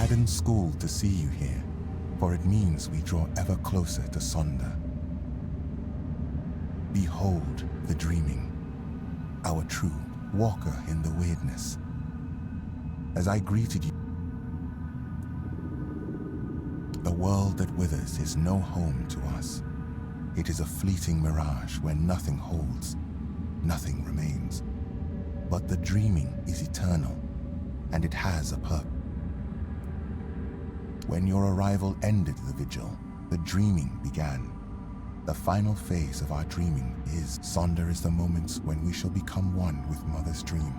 saddened Skuld to see you here, for it means we draw ever closer to Sonder. Behold the dreaming, our true walker in the weirdness. As I greeted you, the world that withers is no home to us. It is a fleeting mirage where nothing holds, nothing remains. But the dreaming is eternal, and it has a purpose. When your arrival ended the vigil, the dreaming began. The final phase of our dreaming is Sonder is the moment when we shall become one with Mother's dream.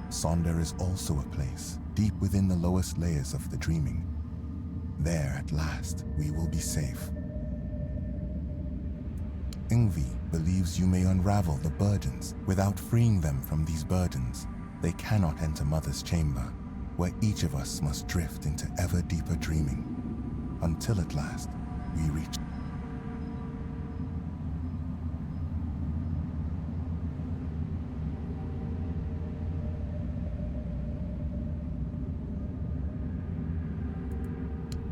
Sonder is also a place deep within the lowest layers of the dreaming. There at last we will be safe. Ingvi believes you may unravel the burdens without freeing them from these burdens. They cannot enter Mother's chamber, where each of us must drift into ever deeper dreaming, until at last we reach.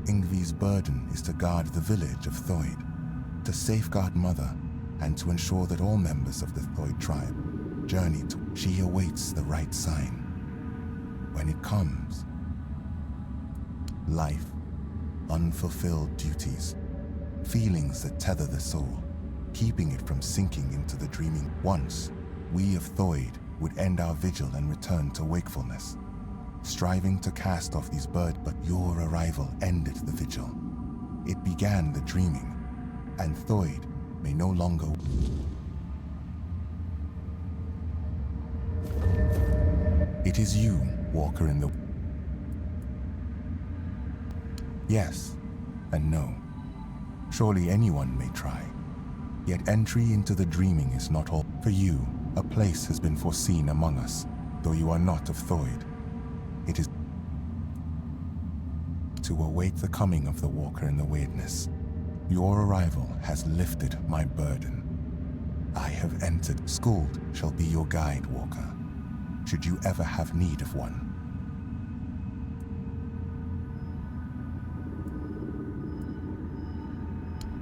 Ingvi's burden is to guard the village of Thoid, to safeguard Mother, and to ensure that all members of the Thoid tribe journey to. She awaits the right sign. When it comes, life, unfulfilled duties, feelings that tether the soul, keeping it from sinking into the dreaming. Once, we of Thoid would end our vigil and return to wakefulness, striving to cast off these burdens. But your arrival ended the vigil. It began the dreaming, and Thoid may no longer. It is you, Walker in the. Yes and no. Surely anyone may try. Yet entry into the dreaming is not all. For you, a place has been foreseen among us, though you are not of Thoid. It is to await the coming of the Walker in the weirdness. Your arrival has lifted my burden. I have entered. Skuld shall be your guide, Walker, should you ever have need of one.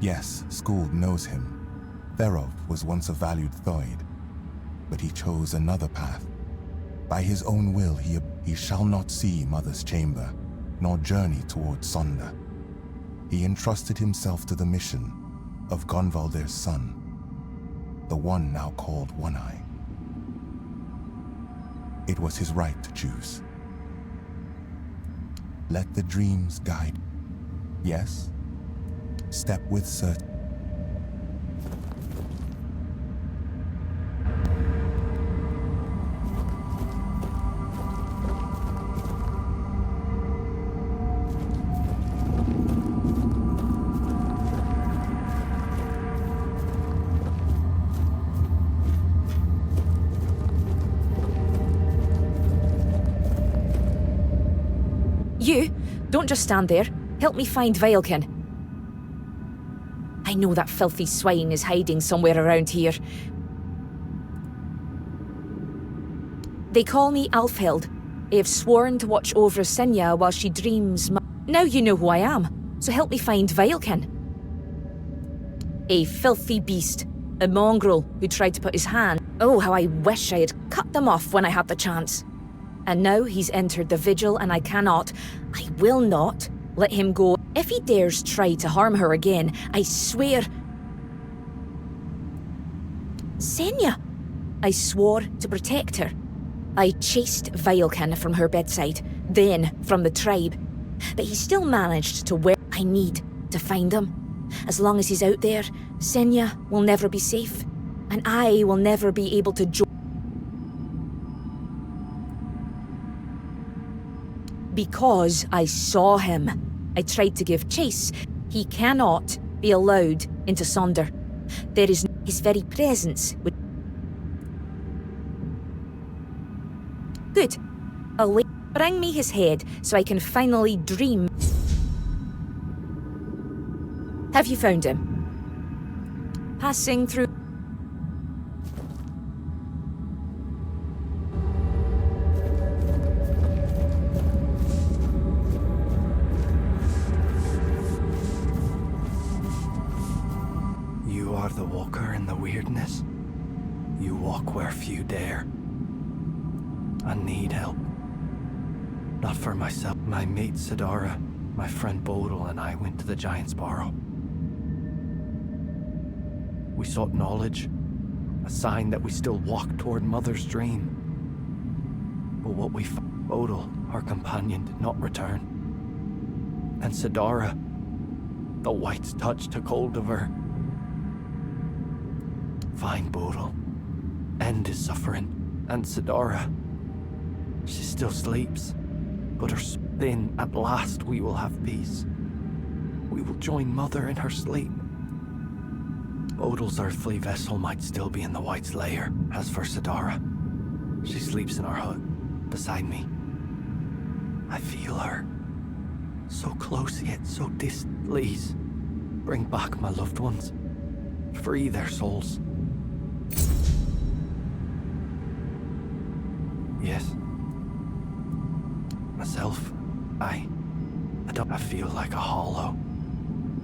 Yes, Skuld knows him. Therov was once a valued Thoid, but he chose another path. By his own will, he shall not see Mother's chamber, nor journey towards Sonder. He entrusted himself to the mission of Gonvaldir's son, the one now called One-Eye. It was his right to choose. Let the dreams guide. Yes? Step with certainty. You, don't just stand there. Help me find Veilkin. I know that filthy swine is hiding somewhere around here. They call me Alfhild. I have sworn to watch over Sinja while she dreams. Now you know who I am, so help me find Veilkin. A filthy beast, a mongrel who tried to put his hand. Oh, how I wish I had cut them off when I had the chance. And now he's entered the vigil and I will not let him go. If he dares try to harm her again, I swear... Sinja! I swore to protect her. I chased Veilkin from her bedside, then from the tribe. But he still managed to where I need to find him. As long as he's out there, Sinja will never be safe, and I will never be able to join. Because I saw him. I tried to give chase. He cannot be allowed into Sonder. There is his very presence would... Good. Bring me his head so I can finally dream. Have you found him? Passing through... the walker in the weirdness. You walk where few dare. I need help. Not for myself. My mate Sidara, my friend Bodil, and I went to the Giant's Barrow. We sought knowledge, a sign that we still walk toward Mother's dream. But what we found, Bodil, our companion, did not return. And Sidara, the White's touch took hold of her. Find Bodil, end his suffering, and Sidara. She still sleeps, but then at last we will have peace. We will join Mother in her sleep. Bodil's earthly vessel might still be in the White's lair. As for Sidara, she sleeps in our hut, beside me. I feel her. So close yet so distant. Please, bring back my loved ones. Free their souls. Yes. Myself, I feel like a hollow.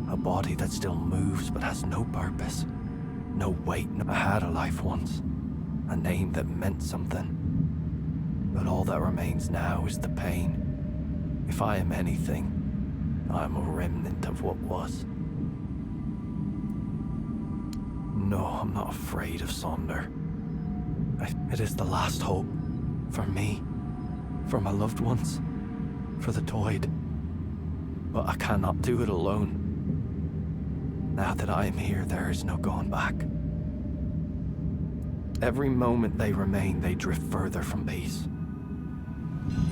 A body that still moves but has no purpose. No weight. I had a life once. A name that meant something. But all that remains now is the pain. If I am anything, I am a remnant of what was. No, I'm not afraid of Sonder. It is the last hope. For me. For my loved ones. For the Toyd. But I cannot do it alone. Now that I am here, there is no going back. Every moment they remain, they drift further from peace.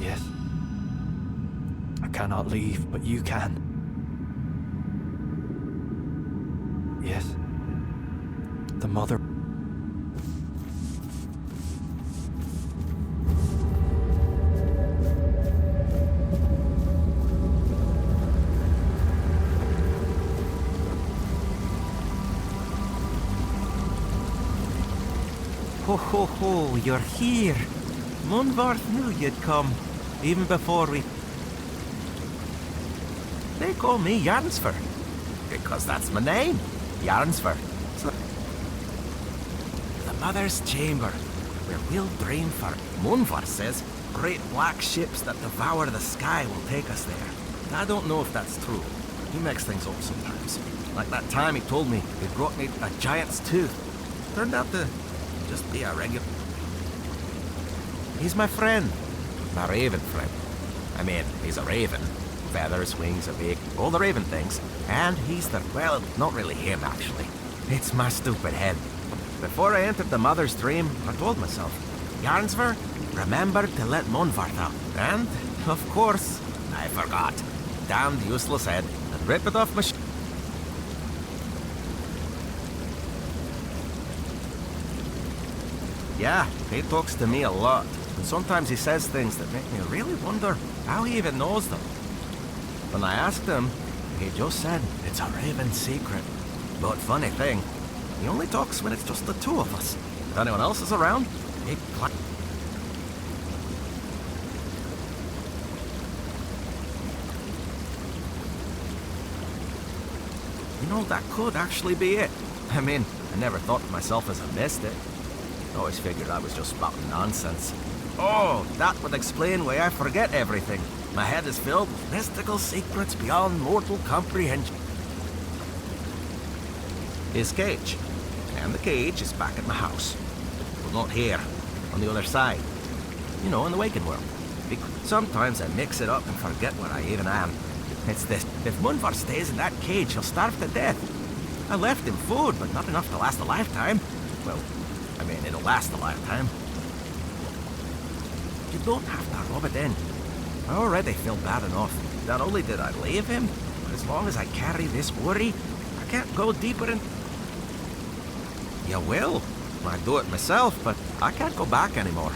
Yes. I cannot leave, but you can. Yes. The Mother... Ho ho ho, you're here. Munvarth knew you'd come, even before we... They call me Jarnsford, because that's my name, Jarnsford. So... The Mother's Chamber, where we'll dream for... Munvarth says great black ships that devour the sky will take us there. I don't know if that's true. He makes things up sometimes. Like that time he told me he brought me a giant's tooth. Turned out to... just be a regular... He's my friend. My raven friend. I mean, he's a raven. Feathers, wings, a beak, all the raven things. And he's the... well, not really him, actually. It's my stupid head. Before I entered the Mother's dream, I told myself, Jarnsver, remember to let Munvarth out. And, of course, I forgot. Damned useless head. And rip it off my Yeah, he talks to me a lot, and sometimes he says things that make me really wonder how he even knows them. When I asked him, he just said it's a raven secret. But funny thing, he only talks when it's just the two of us. If anyone else is around, he... You know, that could actually be it. I mean, I never thought to myself as I missed it. I always figured I was just spouting nonsense. Oh, that would explain why I forget everything. My head is filled with mystical secrets beyond mortal comprehension. His cage. And the cage is back at my house. But not here, on the other side. You know, in the waking world. Because sometimes I mix it up and forget where I even am. It's this. If Munvar stays in that cage, he'll starve to death. I left him food, but not enough to last a lifetime. Well, I mean, it'll last a lifetime. You don't have to rub it in. I already feel bad enough. Not only did I leave him, but as long as I carry this worry, I can't go deeper in... You will. I'd do it myself, but I can't go back anymore.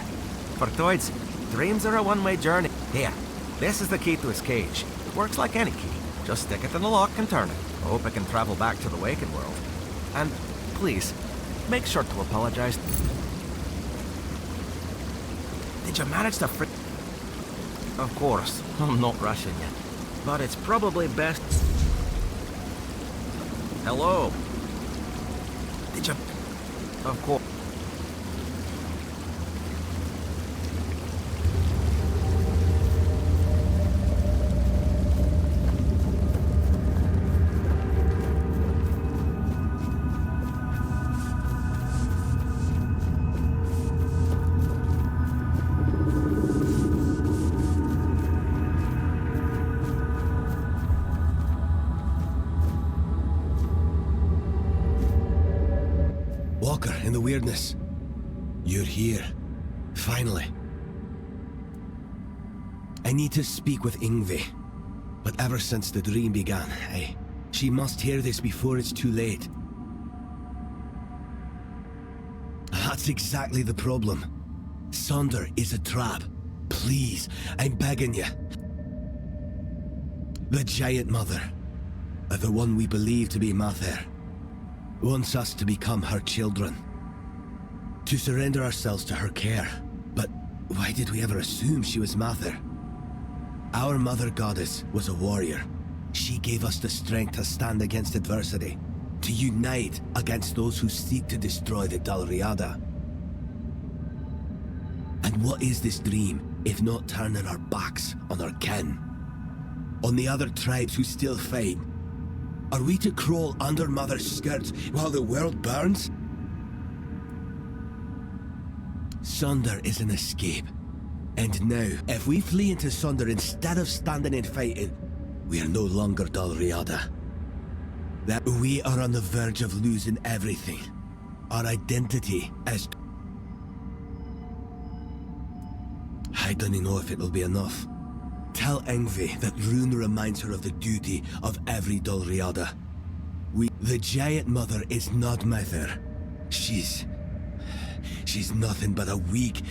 For Toids, dreams are a one-way journey. Here, this is the key to his cage. It works like any key. Just stick it in the lock and turn it. I hope I can travel back to the waking world. And, please, make sure to apologize. Did you manage to Of course, I'm not rushing you. But it's probably best... Hello. Did you? Of course. Walker, in the weirdness. You're here. Finally. I need to speak with Yngvi. But ever since the dream began, she must hear this before it's too late. That's exactly the problem. Sonder is a trap. Please, I'm begging you. The Giant Mother, the one we believe to be Mather, wants us to become her children. To surrender ourselves to her care. But why did we ever assume she was Mather? Our mother goddess was a warrior. She gave us the strength to stand against adversity, to unite against those who seek to destroy the Dalriada. And what is this dream, if not turning our backs on our kin? On the other tribes who still fight? Are we to crawl under Mother's skirts while the world burns? Sonder is an escape. And now, if we flee into Sonder instead of standing and fighting, we are no longer Dalriada. That we are on the verge of losing everything. Our identity as... I don't know if it'll be enough. Tell Yngvi that Rune reminds her of the duty of every Dalriada. The Giant Mother is not Mather. She's nothing but a weak...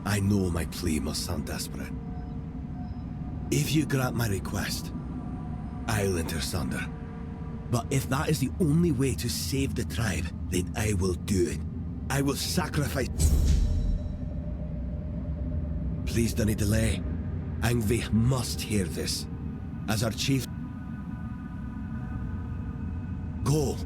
I know my plea must sound desperate. If you grant my request, I'll enter Sonder. But if that is the only way to save the tribe, then I will do it. I will sacrifice... Please don't delay. Yngvi must hear this. As our chief... Go!